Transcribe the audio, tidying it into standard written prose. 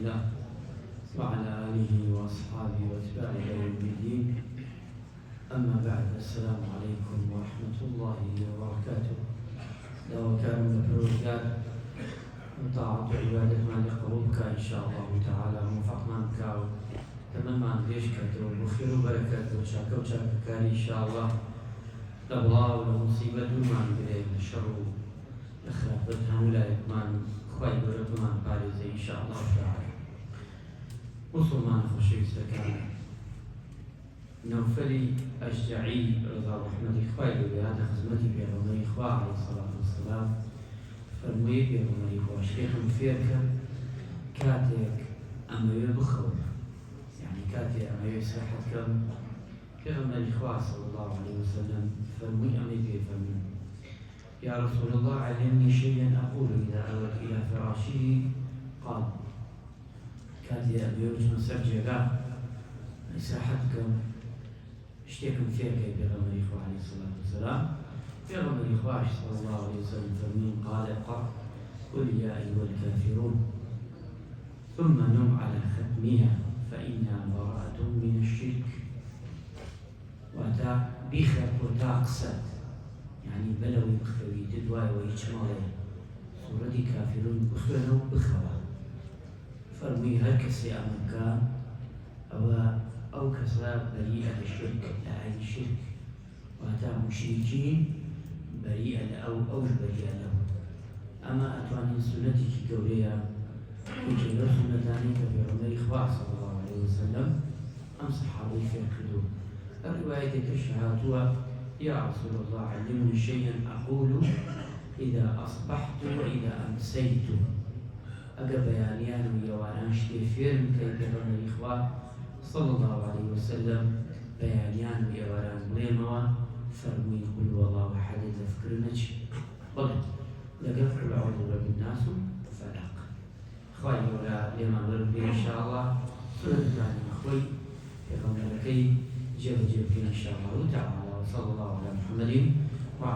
الله وعلى آله وأصحابه وأتباعه إلى يوم الدين. أما بعد، السلام عليكم ورحمة الله وبركاته. لو كان مفروضات وطاعة عبادة ما لقبولك إن شاء الله تعالى موفقنا بك تمام ليش كاتب بخير وبركاته وشاكا وشاكا كاري إن شاء الله لبلا ولا مصيبة ما نقدر الشر لخرابتها ولا يكمان خير وربما بارزة إن شاء الله تعالى. وصل ما نخشي سكان نوفلي أشجعي رضا رحمة خير بهذا خدمتي بيغمري إخوة عليه الصلاة والسلام فرمي بيغمري إخوة شيخ فيرك كاتك أما بخور يعني كاتي أما يسرحتكم بيغمري إخوة صلى الله عليه وسلم فرمي أمي بيفرمي يا رسول الله علمني شيئا أقول إذا أوت إلى فراشي. قال كاتي أبي وجه سرجع إساحتكم اشتكم فيك بغمر إخوة عليه الصلاة والسلام. بغمر إخوة صلى الله عليه وسلم فرمين قال اقرأ قل يا أيها الكافرون ثم نم على ختمها فإنها براءة من الشرك. وأتى بخر وتاقصت يعني بلوي بخوي تدواي ويجمالي سورة كافرون بخوة بخوة فرمي هركسي أمكان أو كسا بريئة الشرك لا أي شرك. وأتى مشركين بريئة أو بريئة له. أما أتواني سنتك كوريا وجل سنتاني كبيرنا إخوة صلى الله عليه وسلم أم صحابي في الكذوب. الرواية كشهاتها يا رسول الله علمني شيئا أقول إذا أصبحت وإذا أمسيت. أجا بيانيان ويوانان شتيفير كي بيرنا إخوة صلى الله عليه وسلم بيانيان ويوانان مليموا فرمي قل والله أحد تذكرنش قلت لقد قل أعوذ برب الناس فلق. خير ولا لما نربي إن شاء الله سنة ثانية أخوي يقوم لكي جب إن شاء الله تعالى. وصلى الله على محمد